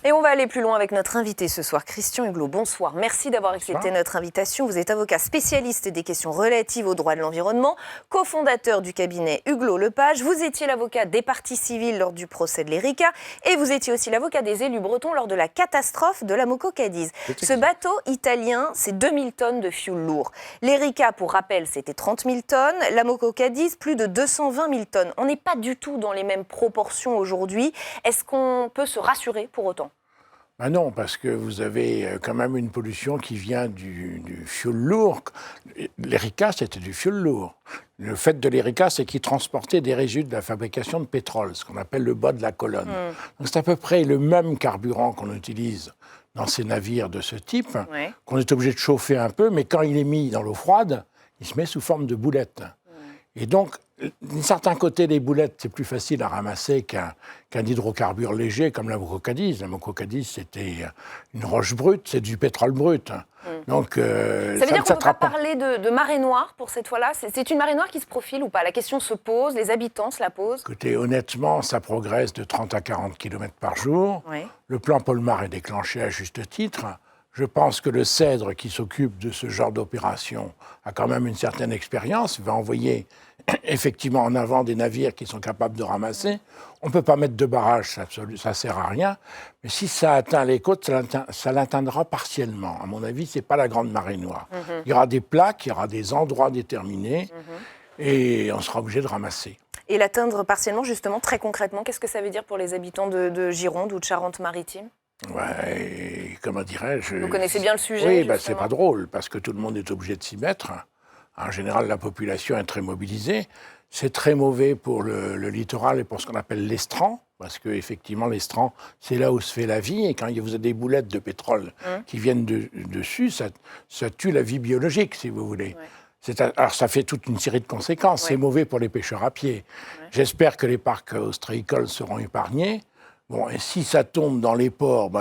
Et on va aller plus loin avec notre invité ce soir, Christian Huglot. Bonsoir, merci d'avoir accepté notre invitation. Vous êtes avocat spécialiste des questions relatives au droit de l'environnement, cofondateur du cabinet Huglot-Lepage. Vous étiez l'avocat des parties civiles lors du procès de l'Erika et vous étiez aussi l'avocat des élus bretons lors de la catastrophe de la Moco Cadiz. Ce bateau italien, c'est 2000 tonnes de fioul lourd. L'Erika, pour rappel, c'était 30 000 tonnes. La Moco Cadiz, plus de 220 000 tonnes. On n'est pas du tout dans les mêmes proportions aujourd'hui. Est-ce qu'on peut se rassurer pour autant ? Ben non, parce que vous avez quand même une pollution qui vient du fioul lourd. L'Erika, c'était du fioul lourd. Le fait de l'Erika, c'est qu'il transportait des résidus de la fabrication de pétrole, ce qu'on appelle le bas de la colonne. Donc c'est à peu près le même carburant qu'on utilise dans ces navires de ce type, qu'on est obligé de chauffer un peu, mais quand il est mis dans l'eau froide, il se met sous forme de boulettes. Et donc, d'un certain côté, les boulettes, c'est plus facile à ramasser qu'un hydrocarbure léger comme la Moco Cadiz. La Moco Cadiz, c'était une roche brute, c'est du pétrole brut. Donc, ça veut dire qu'on ne peut pas parler de marée noire pour cette fois-là ? C'est une marée noire qui se profile ou pas ? La question se pose, les habitants se la posent. Écoutez, honnêtement, ça progresse de 30 à 40 km par jour. Le plan Polmar est déclenché à juste titre. Je pense que le CEDRE, qui s'occupe de ce genre d'opération, a quand même une certaine expérience, va envoyer effectivement en avant des navires qui sont capables de ramasser. On ne peut pas mettre de barrage, ça ne sert à rien. Mais si ça atteint les côtes, ça l'atteindra partiellement. À mon avis, ce n'est pas la grande marée noire. Il y aura des plaques, il y aura des endroits déterminés, et on sera obligé de ramasser. Et l'atteindre partiellement, justement, très concrètement, qu'est-ce que ça veut dire pour les habitants de Gironde ou de Charente-Maritime ? Ouais, comment dirais-je... Vous connaissez bien le sujet, oui, ben, c'est pas drôle, parce que tout le monde est obligé de s'y mettre. En général, la population est très mobilisée. C'est très mauvais pour le littoral et pour ce qu'on appelle l'estran, parce qu'effectivement, l'estran, c'est là où se fait la vie. Et quand vous avez des boulettes de pétrole qui viennent dessus, ça tue la vie biologique, si vous voulez. Alors, ça fait toute une série de conséquences. C'est mauvais pour les pêcheurs à pied. J'espère que les parcs ostréicoles seront épargnés. Bon, et si ça tombe dans les ports,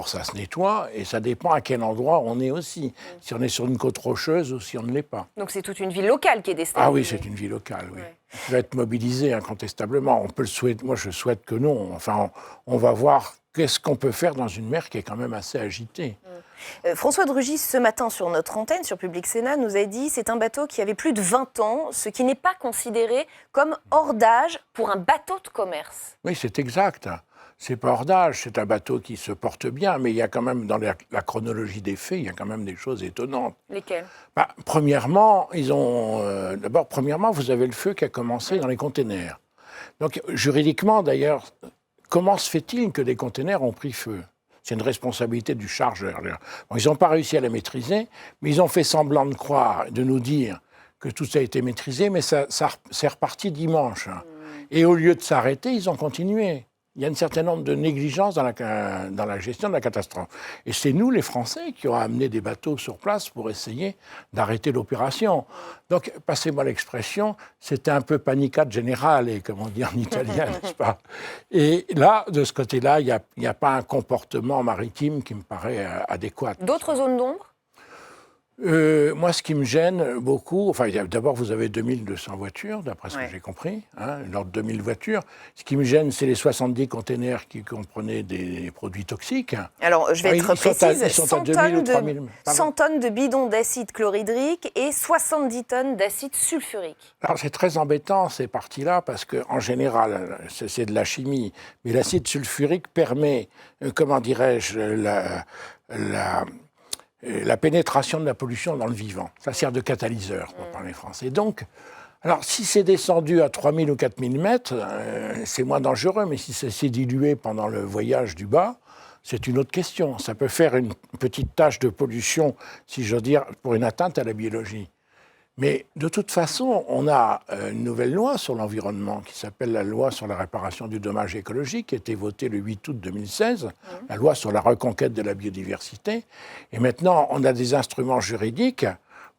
ça se nettoie, et ça dépend à quel endroit on est aussi. Si on est sur une côte rocheuse ou si on ne l'est pas. Donc c'est toute une ville locale qui est déstabilisée. Ah oui, c'est une ville locale, oui. Qui va être mobilisée incontestablement. On peut le souhaiter. Moi, je souhaite que non. Enfin, on va voir qu'est-ce qu'on peut faire dans une mer qui est quand même assez agitée. François de Rugy, ce matin sur notre antenne, sur Public Sénat, nous a dit c'est un bateau qui avait plus de 20 ans, ce qui n'est pas considéré comme hors d'âge pour un bateau de commerce. Oui, c'est exact. C'est pas hors d'âge, c'est un bateau qui se porte bien, mais il y a quand même, dans la chronologie des faits, il y a quand même des choses étonnantes. Lesquelles ? Premièrement, premièrement, vous avez le feu qui a commencé dans les containers. Donc, juridiquement, d'ailleurs, comment se fait-il que des containers ont pris feu ? C'est une responsabilité du chargeur. Bon, ils n'ont pas réussi à la maîtriser, mais ils ont fait semblant de croire, de nous dire que tout ça a été maîtrisé, mais c'est reparti dimanche. Et au lieu de s'arrêter, ils ont continué. Il y a un certain nombre de négligences dans la gestion de la catastrophe. Et c'est nous, les Français, qui avons amené des bateaux sur place pour essayer d'arrêter l'opération. Donc, passez-moi l'expression, c'était un peu panicade générale, comme on dit en italien, n'est-ce pas ? Et là, de ce côté-là, il n'y a pas un comportement maritime qui me paraît adéquat. D'autres zones d'ombre ? Moi, ce qui me gêne beaucoup, d'abord, vous avez 2200 voitures, d'après ce que j'ai compris, lors de 2000 voitures. Ce qui me gêne, c'est les 70 containers qui comprenaient des produits toxiques. Alors, je vais être précise, ils sont à 2000 ou 3000. 100 tonnes de bidons d'acide chlorhydrique et 70 tonnes d'acide sulfurique. Alors, c'est très embêtant, ces parties-là, parce qu'en général, c'est de la chimie, mais l'acide sulfurique permet, la pénétration de la pollution dans le vivant. Ça sert de catalyseur, pour parler français. Donc, alors, si c'est descendu à 3000 ou 4000 mètres, c'est moins dangereux, mais si ça s'est dilué pendant le voyage du bas, c'est une autre question. Ça peut faire une petite tache de pollution, si j'ose dire, pour une atteinte à la biologie. Mais de toute façon, on a une nouvelle loi sur l'environnement qui s'appelle la loi sur la réparation du dommage écologique, qui a été votée le 8 août 2016, la loi sur la reconquête de la biodiversité. Et maintenant, on a des instruments juridiques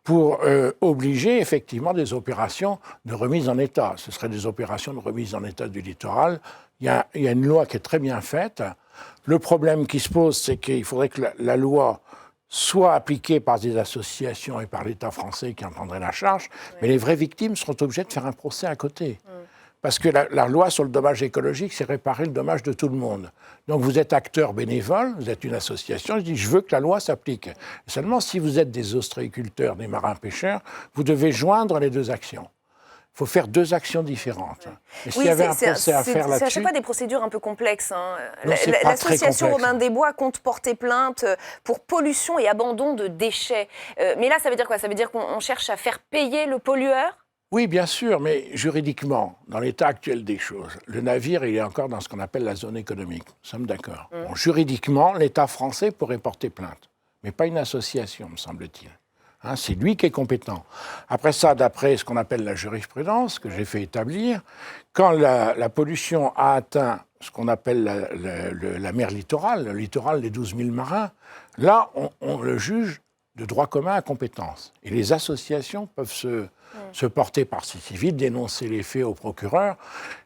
pour obliger effectivement des opérations de remise en état. Ce seraient des opérations de remise en état du littoral. Il y a une loi qui est très bien faite. Le problème qui se pose, c'est qu'il faudrait que la loi soit appliquée par des associations et par l'État français qui en prendraient la charge, mais les vraies victimes seront obligées de faire un procès à côté. Parce que la loi sur le dommage écologique, c'est réparer le dommage de tout le monde. Donc vous êtes acteur bénévole, vous êtes une association, je dis je veux que la loi s'applique. Seulement si vous êtes des ostréiculteurs, des marins-pêcheurs, vous devez joindre les deux actions. Il faut faire deux actions différentes. Et s'il y avait un procès à faire là-dessus... C'est à chaque fois des procédures un peu complexes. Hein. L'association Robin des Bois compte porter plainte pour pollution et abandon de déchets. Mais là, ça veut dire quoi? Ça veut dire qu'on cherche à faire payer le pollueur? Oui, bien sûr, mais juridiquement, dans l'état actuel des choses, le navire, il est encore dans ce qu'on appelle la zone économique. Nous sommes d'accord. Bon, juridiquement, l'État français pourrait porter plainte, mais pas une association, me semble-t-il. Hein, c'est lui qui est compétent. Après ça, d'après ce qu'on appelle la jurisprudence, que j'ai fait établir, quand la pollution a atteint ce qu'on appelle la mer littorale, le littoral des 12 000 marins, là, on le juge de droit commun à compétence. Et les associations peuvent se porter partie civile, dénoncer les faits au procureur,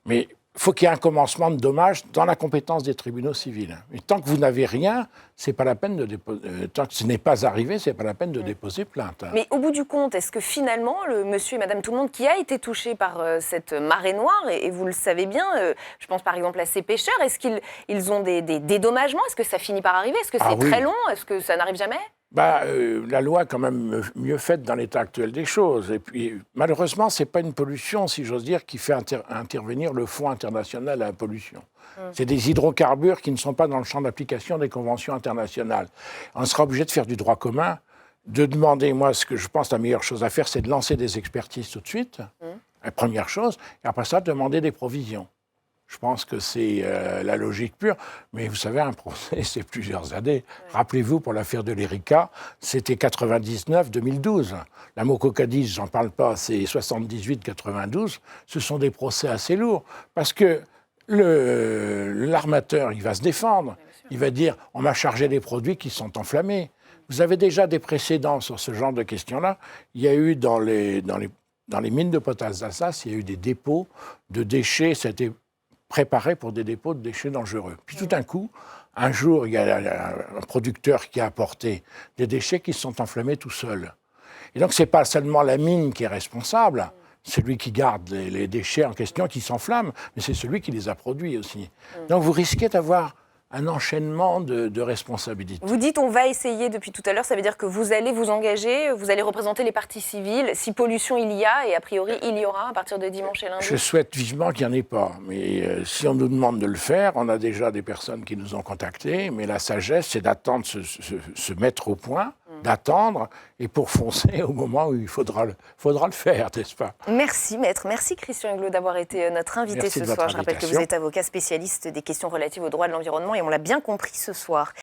mais il faut qu'il y ait un commencement de dommage dans la compétence des tribunaux civils. Et tant que vous n'avez rien, c'est pas la peine de tant que ce n'est pas arrivé, c'est pas la peine de déposer plainte. Mais au bout du compte, est-ce que finalement, le monsieur et madame tout le monde qui a été touché par cette marée noire, et vous le savez bien, je pense par exemple à ces pêcheurs, est-ce qu'ils ont des dédommagements? Est-ce que ça finit par arriver? Est-ce que c'est très long? Est-ce que ça n'arrive jamais? La loi est quand même mieux faite dans l'état actuel des choses. Et puis, malheureusement, ce n'est pas une pollution, si j'ose dire, qui fait intervenir le Fonds international à la pollution. C'est des hydrocarbures qui ne sont pas dans le champ d'application des conventions internationales. On sera obligé de faire du droit commun, de demander, moi, ce que je pense la meilleure chose à faire, c'est de lancer des expertises tout de suite, la première chose, et après ça, demander des provisions. Je pense que c'est la logique pure. Mais vous savez, un procès, c'est plusieurs années. Ouais. Rappelez-vous, pour l'affaire de l'Erika, c'était 99-2012. La Moco Cadiz, j'en parle pas, c'est 78-92. Ce sont des procès assez lourds. Parce que l'armateur, il va se défendre. Il va dire, on m'a chargé des produits qui sont enflammés. Vous avez déjà des précédents sur ce genre de questions-là. Il y a eu dans les mines de potasse d'Alsace, il y a eu des dépôts de déchets. C'était préparé pour des dépôts de déchets dangereux. Puis tout d'un coup, un jour, il y a un producteur qui a apporté des déchets qui se sont enflammés tout seuls. Et donc, ce n'est pas seulement la mine qui est responsable, celui qui garde les déchets en question qui s'enflamment, mais c'est celui qui les a produits aussi. Donc, vous risquez d'avoir un enchaînement de responsabilités. Vous dites on va essayer depuis tout à l'heure, ça veut dire que vous allez vous engager, vous allez représenter les parties civiles, si pollution il y a, et a priori il y aura à partir de dimanche et lundi. Je souhaite vivement qu'il n'y en ait pas, mais si on nous demande de le faire, on a déjà des personnes qui nous ont contactés, mais la sagesse c'est d'attendre, se mettre au point, d'attendre, et pour foncer au moment où il faudra le faire, n'est-ce pas? Merci maître, merci Christian Huguelot d'avoir été notre invité ce soir. Je rappelle que vous êtes avocat spécialiste des questions relatives au droit de l'environnement et on l'a bien compris ce soir.